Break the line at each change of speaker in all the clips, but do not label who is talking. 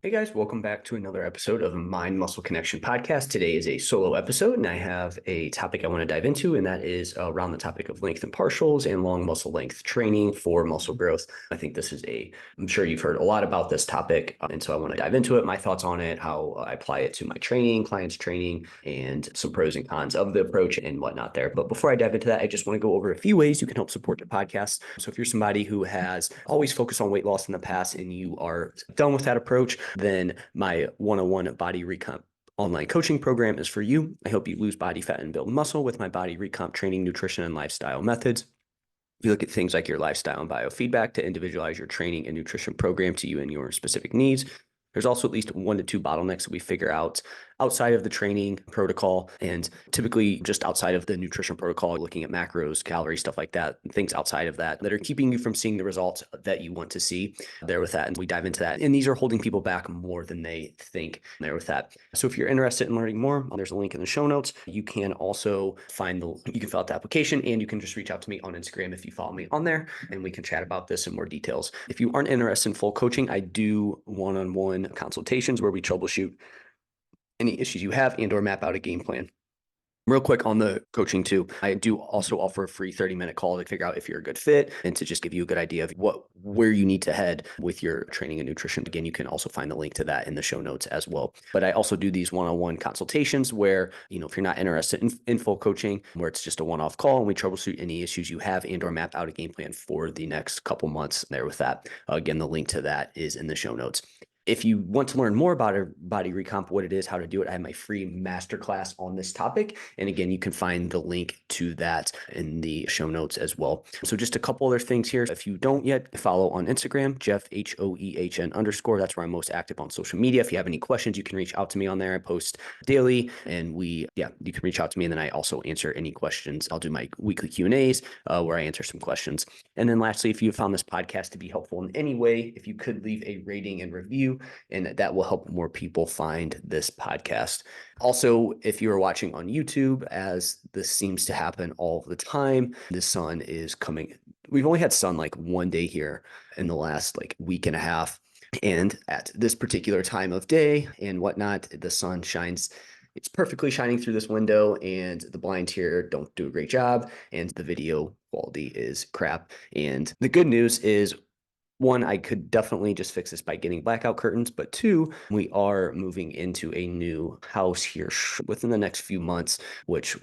Hey guys, welcome back to another episode of Mind Muscle Connection podcast. Today is a solo episode, and I have a topic I want to dive into, and that is around the topic of length and partials and long muscle length training for muscle growth. I think I'm sure you've heard a lot about this topic, and so I want to dive into it, my thoughts on it, how I apply it to my training, clients' training, and some pros and cons of the approach and whatnot there. But before I dive into that, I just want to go over a few ways you can help support the podcast. So if you're somebody who has always focused on weight loss in the past and you are done with that approach, then my 101 body recomp online coaching program is for you. I help you lose body fat and build muscle with my body recomp training, nutrition, and lifestyle methods. You look at things like your lifestyle and biofeedback to individualize your training and nutrition program to you and your specific needs. There's also at least 1 to 2 bottlenecks that we figure out outside of the training protocol, and typically just outside of the nutrition protocol, looking at macros, calories, stuff like that, things outside of that are keeping you from seeing the results that you want to see there with that. And we dive into that. And these are holding people back more than they think there with that. So if you're interested in learning more, there's a link in the show notes. You can also you can fill out the application, and you can just reach out to me on Instagram if you follow me on there, and we can chat about this in more details. If you aren't interested in full coaching, I do one-on-one consultations where we troubleshoot any issues you have and or map out a game plan. Real quick on the coaching too, I do also offer a free 30-minute call to figure out if you're a good fit and to just give you a good idea of where you need to head with your training and nutrition. Again, you can also find the link to that in the show notes as well. But I also do these one-on-one consultations where, if you're not interested in full coaching, where it's just a one-off call and we troubleshoot any issues you have and or map out a game plan for the next couple months there with that. Again, the link to that is in the show notes. If you want to learn more about a body recomp, what it is, how to do it, I have my free masterclass on this topic. And again, you can find the link to that in the show notes as well. So just a couple other things here. If you don't yet, follow on Instagram, Jeff, HOEHN_. That's where I'm most active on social media. If you have any questions, you can reach out to me on there. I post daily, and you can reach out to me. And then I also answer any questions. I'll do my weekly Q&As where I answer some questions. And then lastly, if you found this podcast to be helpful in any way, if you could leave a rating and review, and that will help more people find this podcast. Also, if you are watching on YouTube, as this seems to happen all the time, the sun is coming. We've only had sun like one day here in the last week and a half. And at this particular time of day and whatnot, the sun shines. It's perfectly shining through this window, and the blinds here don't do a great job, and the video quality is crap. And the good news is, 1, I could definitely just fix this by getting blackout curtains, but 2, we are moving into a new house here within the next few months, which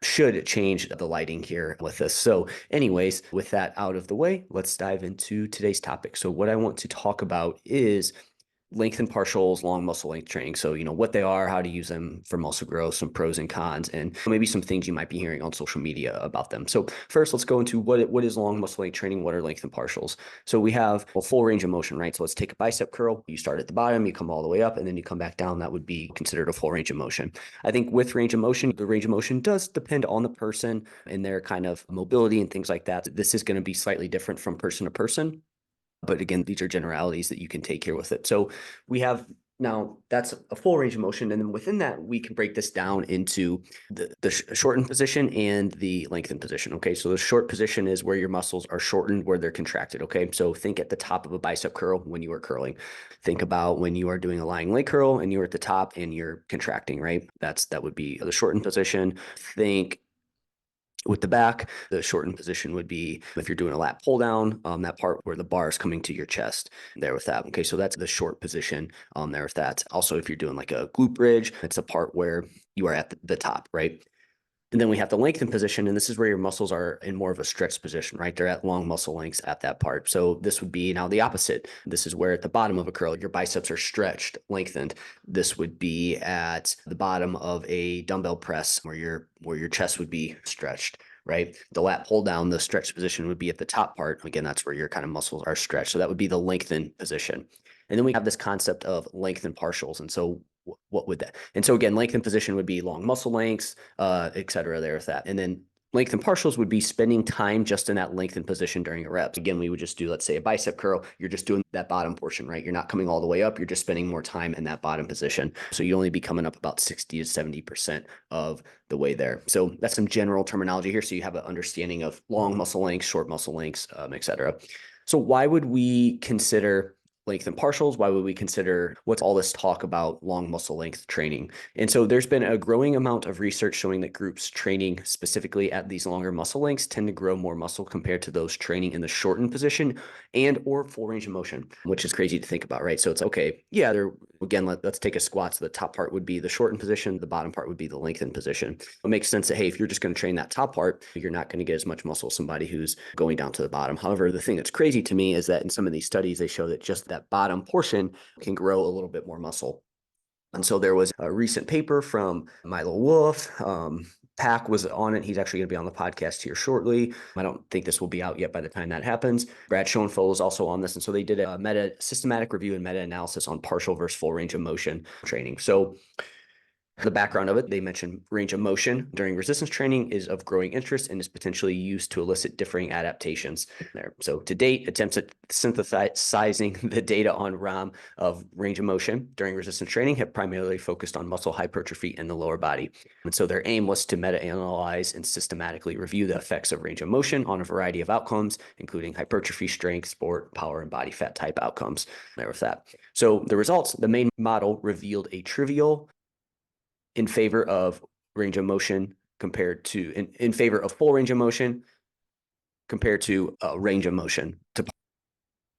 should change the lighting here with this. So anyways, with that out of the way, let's dive into today's topic. So what I want to talk about is lengthened partials, long muscle length training. So, what they are, how to use them for muscle growth, some pros and cons, and maybe some things you might be hearing on social media about them. So first, let's go into what is long muscle length training? What are lengthened partials? So we have a full range of motion, right? So let's take a bicep curl. You start at the bottom, you come all the way up, and then you come back down. That would be considered a full range of motion. I think with range of motion, the range of motion does depend on the person and their kind of mobility and things like that. This is going to be slightly different from person to person. But again, these are generalities that you can take here with it. So we have now that's a full range of motion. And then within that, we can break this down into the shortened position and the lengthened position. Okay. So the short position is where your muscles are shortened, where they're contracted. Okay. So think at the top of a bicep curl when you are curling. Think about when you are doing a lying leg curl and you're at the top and you're contracting, right? That would be the shortened position. Think with the back, the shortened position would be if you're doing a lat pull down, that part where the bar is coming to your chest there with that. Okay, so that's the short position there with that. Also, if you're doing like a glute bridge, it's a part where you are at the top, right? And then we have the lengthened position, and this is where your muscles are in more of a stretched position, right? They're at long muscle lengths at that part. So this would be now the opposite. This is where at the bottom of a curl, your biceps are stretched, lengthened. This would be at the bottom of a dumbbell press where your chest would be stretched, right? The lat pull down, the stretched position would be at the top part. Again, that's where your kind of muscles are stretched. So that would be the lengthened position. And then we have this concept of lengthened partials. And so what would that? And so again, lengthened position would be long muscle lengths, et cetera, there with that. And then lengthened partials would be spending time just in that lengthened position during a rep. Again, we would just do, let's say, a bicep curl. You're just doing that bottom portion, right? You're not coming all the way up. You're just spending more time in that bottom position. So you only be coming up about 60 to 70% of the way there. So that's some general terminology here. So you have an understanding of long muscle lengths, short muscle lengths, et cetera. So why would we consider lengthened partials? Why would we consider what's all this talk about long muscle length training? And so there's been a growing amount of research showing that groups training specifically at these longer muscle lengths tend to grow more muscle compared to those training in the shortened position and or full range of motion, which is crazy to think about, right? So it's okay. Yeah, again, let's take a squat. So the top part would be the shortened position. The bottom part would be the lengthened position. It makes sense that, hey, if you're just going to train that top part, you're not going to get as much muscle as somebody who's going down to the bottom. However, the thing that's crazy to me is that in some of these studies, they show that just that bottom portion can grow a little bit more muscle. And so there was a recent paper from Milo Wolf. Pack was on it. He's actually going to be on the podcast here shortly. I don't think this will be out yet by the time that happens. Brad Schoenfeld was also on this. And so they did a systematic review and meta-analysis on partial versus full range of motion training. So the background of it, they mentioned range of motion during resistance training is of growing interest and is potentially used to elicit differing adaptations there. So to date, attempts at synthesizing the data on RAM of range of motion during resistance training have primarily focused on muscle hypertrophy in the lower body. And so their aim was to meta-analyze and systematically review the effects of range of motion on a variety of outcomes, including hypertrophy, strength, sport, power, and body fat type outcomes. There with that. So the results, the main model revealed a trivial in favor of range of motion compared to in favor of full range of motion compared to range of motion.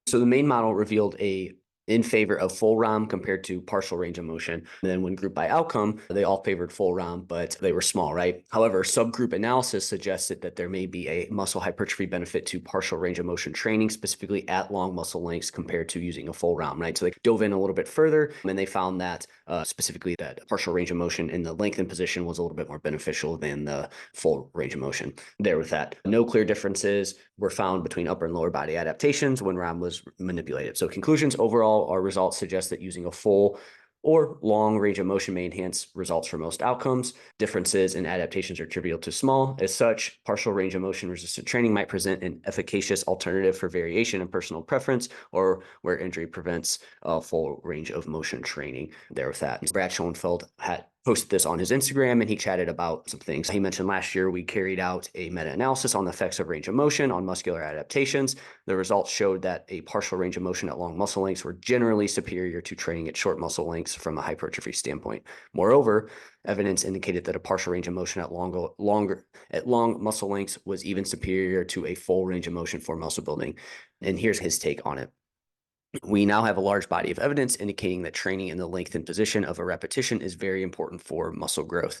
So the main model revealed a in favor of full ROM compared to partial range of motion. And then when grouped by outcome, they all favored full ROM, but they were small, right? However, subgroup analysis suggested that there may be a muscle hypertrophy benefit to partial range of motion training, specifically at long muscle lengths compared to using a full ROM, right? So they dove in a little bit further and they found that specifically that partial range of motion in the lengthened position was a little bit more beneficial than the full range of motion. There with that, no clear differences were found between upper and lower body adaptations when ROM was manipulated. So conclusions overall, our results suggest that using a full or long range of motion may enhance results for most outcomes. Differences in adaptations are trivial to small. As such, partial range of motion resistant training might present an efficacious alternative for variation in personal preference or where injury prevents full range of motion training. There with that, Brad Schoenfeld had posted this on his Instagram and he chatted about some things. He mentioned last year we carried out a meta-analysis on the effects of range of motion on muscular adaptations. The results showed that a partial range of motion at long muscle lengths were generally superior to training at short muscle lengths from a hypertrophy standpoint. Moreover, evidence indicated that a partial range of motion at long muscle lengths was even superior to a full range of motion for muscle building. And here's his take on it. We now have a large body of evidence indicating that training in the lengthened position of a repetition is very important for muscle growth.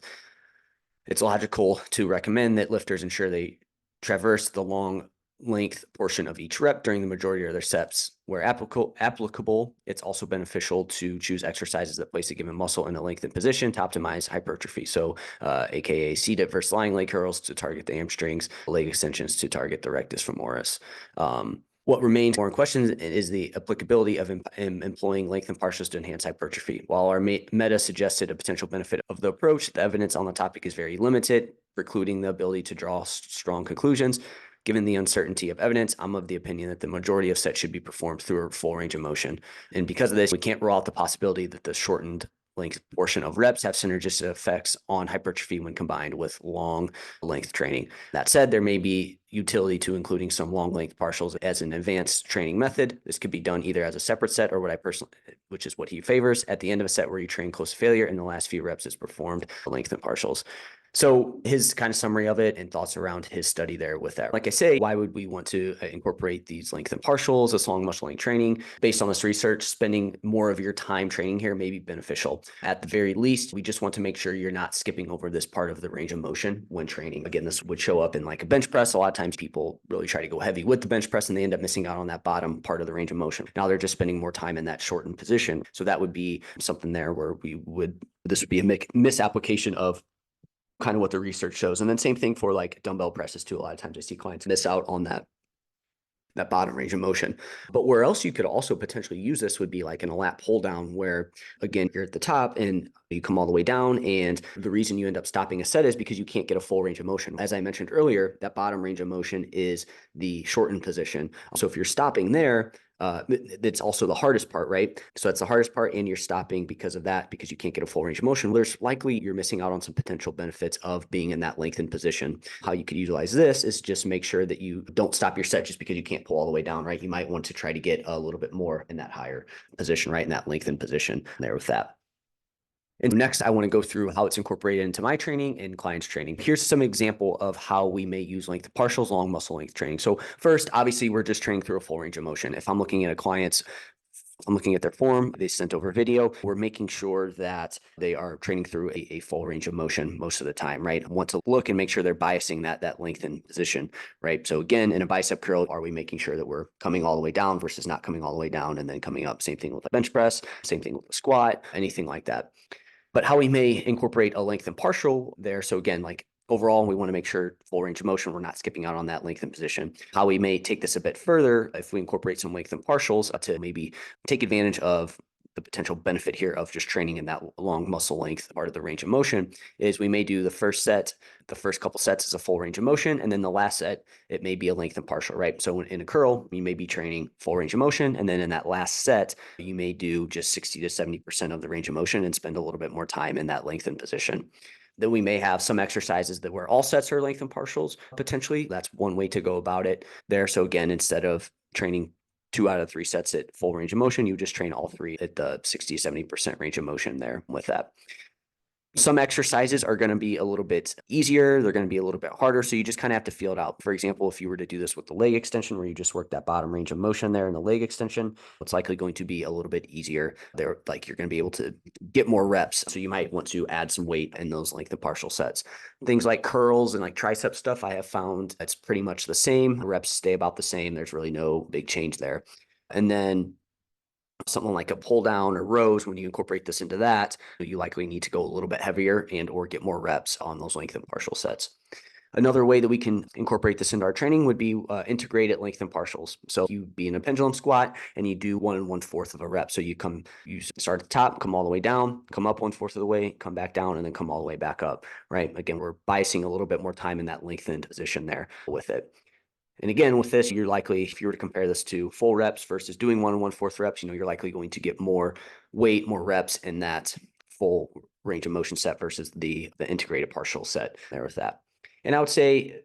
It's logical to recommend that lifters ensure they traverse the long length portion of each rep during the majority of their sets. Where applicable, it's also beneficial to choose exercises that place a given muscle in a lengthened position to optimize hypertrophy. So, aka C-dip versus lying leg curls to target the hamstrings, leg extensions to target the rectus femoris. What remains more in question is the applicability of employing lengthened partials to enhance hypertrophy. While our meta suggested a potential benefit of the approach, the evidence on the topic is very limited, precluding the ability to draw strong conclusions. Given the uncertainty of evidence, I'm of the opinion that the majority of sets should be performed through a full range of motion. And because of this, we can't rule out the possibility that the shortened length portion of reps have synergistic effects on hypertrophy when combined with long length training. That said, there may be utility to including some long length partials as an advanced training method. This could be done either as a separate set or which is what he favors, at the end of a set where you train close to failure and the last few reps is performed lengthened partials. So his kind of summary of it and thoughts around his study there with that. Like I say, why would we want to incorporate these lengthened partials, this long muscle length training? Based on this research, spending more of your time training here may be beneficial. At the very least, we just want to make sure you're not skipping over this part of the range of motion when training. Again, this would show up in like a bench press. A lot of times people really try to go heavy with the bench press and they end up missing out on that bottom part of the range of motion. Now they're just spending more time in that shortened position. So that would be something there where this would be a misapplication of kind of what the research shows. And then same thing for like dumbbell presses too. A lot of times I see clients miss out on that bottom range of motion. But where else you could also potentially use this would be like in a lat pull down where, again, you're at the top and you come all the way down. And the reason you end up stopping a set is because you can't get a full range of motion. As I mentioned earlier, that bottom range of motion is the shortened position. So if you're stopping there, That's also the hardest part, right? So that's the hardest part, and you're stopping because of that, because you can't get a full range of motion. There's likely you're missing out on some potential benefits of being in that lengthened position. How you could utilize this is just make sure that you don't stop your set just because you can't pull all the way down, right? You might want to try to get a little bit more in that higher position, right? In that lengthened position there with that. And next, I want to go through how it's incorporated into my training and clients' training. Here's some example of how we may use length partials, long muscle length training. So first, obviously, we're just training through a full range of motion. If I'm looking at a client's I'm looking at their form, they sent over video. We're making sure that they are training through a full range of motion most of the time, right? I want to look and make sure they're biasing that lengthened position, right? So again, in a bicep curl, are we making sure that we're coming all the way down versus not coming all the way down and then coming up? Same thing with a bench press, same thing with a squat, anything like that. But how we may incorporate a lengthened partial there. So again, like overall, we want to make sure full range of motion, we're not skipping out on that lengthened position. How we may take this a bit further, if we incorporate some lengthened partials to maybe take advantage of the potential benefit here of just training in that long muscle length part of the range of motion, is we may do the first couple sets is a full range of motion, and then the last set, it may be a lengthened partial, right? So in a curl, you may be training full range of motion, and then in that last set, you may do just 60 to 70% of the range of motion and spend a little bit more time in that lengthened position. Then we may have some exercises that where all sets are lengthened partials, potentially. That's one way to go about it there. So again, instead of training 2 out of 3 sets at full range of motion, you just train all 3 at the 60 to 70% range of motion there with that. Some exercises are going to be a little bit easier. They're going to be a little bit harder. So you just kind of have to feel it out. For example, if you were to do this with the leg extension, where you just work that bottom range of motion there in the leg extension, it's likely going to be a little bit easier. They're like, you're going to be able to get more reps. So you might want to add some weight in those lengthened partial sets. Things like curls and like tricep stuff, I have found it's pretty much the same. The reps stay about the same. There's really no big change there. And then something like a pull down or rows, when you incorporate this into that, you likely need to go a little bit heavier and or get more reps on those lengthened partial sets. Another way that we can incorporate this into our training would be integrated lengthened partials. So you be in a pendulum squat and you do 1 1/4 of a rep. So you start at the top, come all the way down, come up 1/4 of the way, come back down, and then come all the way back up, right? Again, we're biasing a little bit more time in that lengthened position there with it. And again, with this, you're likely, if you were to compare this to full reps versus doing 1 1/4 reps, you're likely going to get more weight, more reps in that full range of motion set versus the integrated partial set there with that. And I would say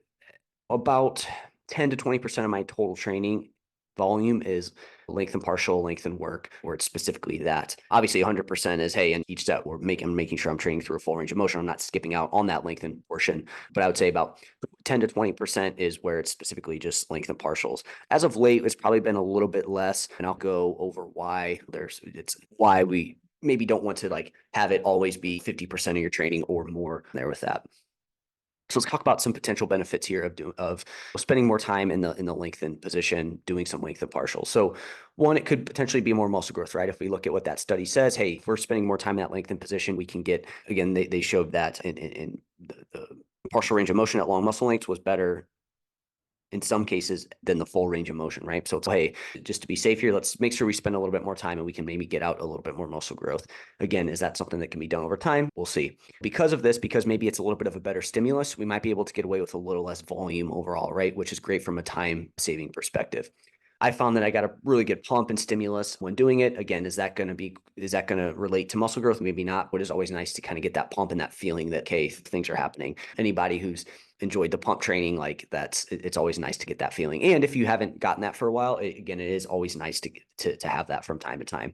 about 10 to 20% of my total training volume is lengthen partial, lengthen work, where it's specifically that. Obviously, 100% is, hey, in each set, I'm making sure I'm training through a full range of motion. I'm not skipping out on that lengthen portion. But I would say about 10 to 20% is where it's specifically just lengthen partials. As of late, it's probably been a little bit less, and I'll go over why why we maybe don't want to like have it always be 50% of your training or more there with that. So let's talk about some potential benefits here of spending more time in the lengthened position, doing some lengthened partials. So one, it could potentially be more muscle growth, right? If we look at what that study says, hey, if we're spending more time in that lengthened position, we can get, again, they showed that in the partial range of motion at long muscle lengths was better in some cases than the full range of motion, right? So it's, hey, just to be safe here, let's make sure we spend a little bit more time and we can maybe get out a little bit more muscle growth. Again, is that something that can be done over time? We'll see. Because of this, because maybe it's a little bit of a better stimulus, we might be able to get away with a little less volume overall, right? Which is great from a time saving perspective. I found that I got a really good pump and stimulus when doing it. Again, is that going to relate to muscle growth? Maybe not, but it's always nice to kind of get that pump and that feeling that, okay, things are happening. Anybody who's enjoyed the pump training, like it's always nice to get that feeling. And if you haven't gotten that for a while, again, it is always nice to have that from time to time.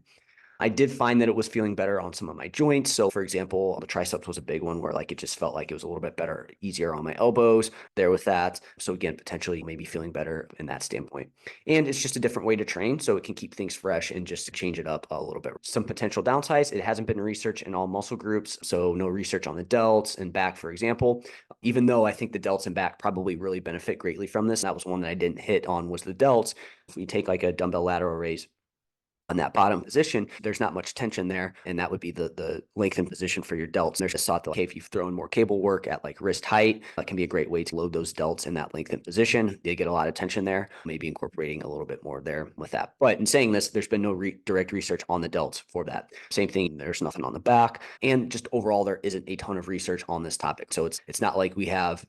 I did find that it was feeling better on some of my joints. So for example, the triceps was a big one where like it just felt like it was a little bit better, easier on my elbows there with that. So again, potentially maybe feeling better in that standpoint. And it's just a different way to train. So it can keep things fresh and just to change it up a little bit. Some potential downsides, it hasn't been research in all muscle groups. So no research on the delts and back, for example, even though I think the delts and back probably really benefit greatly from this. That was one that I didn't hit on was the delts. If we take like a dumbbell lateral raise, on that bottom position, there's not much tension there. And that would be the lengthened position for your delts. There's just thought that, okay, if you've thrown more cable work at like wrist height, that can be a great way to load those delts in that lengthened position. They get a lot of tension there, maybe incorporating a little bit more there with that. But in saying this, there's been no direct research on the delts for that. Same thing, there's nothing on the back. And just overall, there isn't a ton of research on this topic. So it's not like we have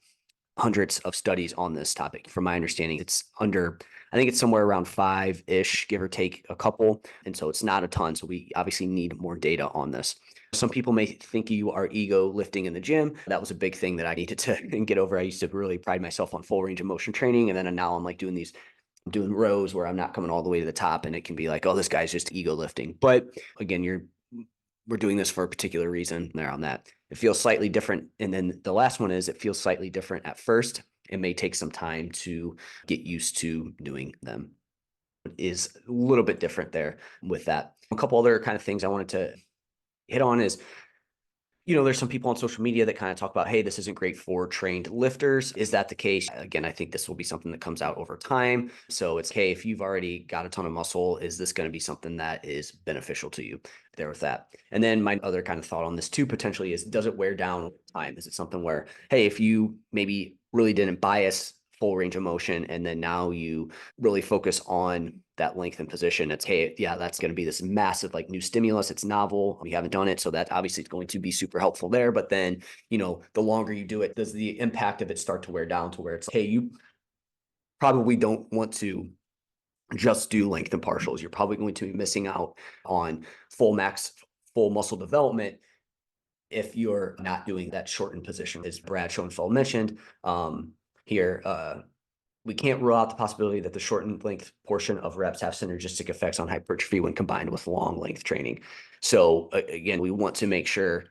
hundreds of studies on this topic. From my understanding, I think it's somewhere around 5-ish, give or take a couple. And so it's not a ton. So we obviously need more data on this. Some people may think you are ego lifting in the gym. That was a big thing that I needed to get over. I used to really pride myself on full range of motion training. And then now I'm like doing rows where I'm not coming all the way to the top, and it can be like, oh, this guy's just ego lifting. But again, we're doing this for a particular reason there on that. It feels slightly different. And then the last one is it feels slightly different at first. It may take some time to get used to doing them. It is a little bit different there with that. A couple other kind of things I wanted to hit on is, there's some people on social media that kind of talk about, hey, this isn't great for trained lifters. Is that the case? Again, I think this will be something that comes out over time. So it's, hey, if you've already got a ton of muscle, is this going to be something that is beneficial to you there with that? And then my other kind of thought on this too, potentially, is, does it wear down over time? Is it something where, hey, if you maybe really didn't bias full range of motion, and then now you really focus on that lengthened position, it's, hey, yeah, that's going to be this massive like new stimulus. It's novel. We haven't done it. So that obviously is going to be super helpful there. But then, the longer you do it, does the impact of it start to wear down to where it's, hey, you probably don't want to just do lengthened partials. You're probably going to be missing out on full muscle development if you're not doing that shortened position. As Brad Schoenfeld mentioned here, we can't rule out the possibility that the shortened length portion of reps have synergistic effects on hypertrophy when combined with long length training. So again, we want to make sure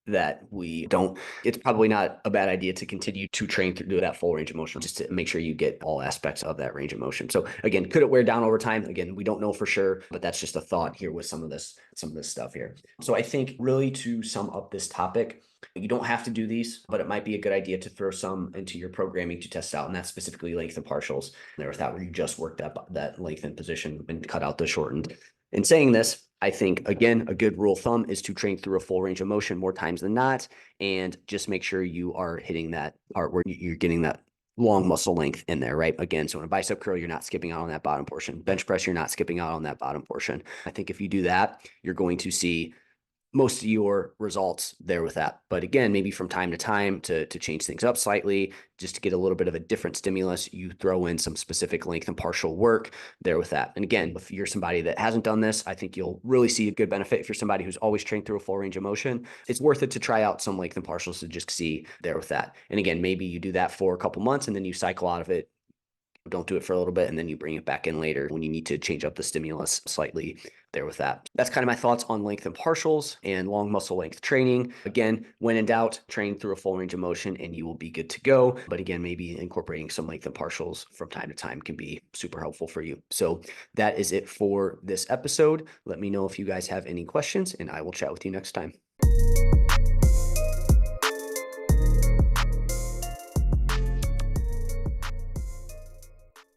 that it's probably not a bad idea to continue to train through that full range of motion, just to make sure you get all aspects of that range of motion. So again, could it wear down over time? Again, we don't know for sure, but that's just a thought here with some of this stuff here. So I think really, to sum up this topic, you don't have to do these, but it might be a good idea to throw some into your programming to test out, and that's specifically lengthened partials there with that, where you just work that lengthened position and cut out the shortened. In saying this, I think, again, a good rule of thumb is to train through a full range of motion more times than not, and just make sure you are hitting that part where you're getting that long muscle length in there, right? Again, so in a bicep curl, you're not skipping out on that bottom portion. Bench press, you're not skipping out on that bottom portion. I think if you do that, you're going to see most of your results there with that. But again, maybe from time to time to change things up slightly, just to get a little bit of a different stimulus, you throw in some specific length and partial work there with that. And again, if you're somebody that hasn't done this, I think you'll really see a good benefit. If you're somebody who's always trained through a full range of motion, it's worth it to try out some length and partials to just see there with that. And again, maybe you do that for a couple months and then you cycle out of it. Don't do it for a little bit, and then you bring it back in later when you need to change up the stimulus slightly there with that. That's kind of my thoughts on length and partials and long muscle length training. Again, when in doubt, train through a full range of motion and you will be good to go. But again, maybe incorporating some length and partials from time to time can be super helpful for you. So that is it for this episode. Let me know if you guys have any questions, and I will chat with you next time.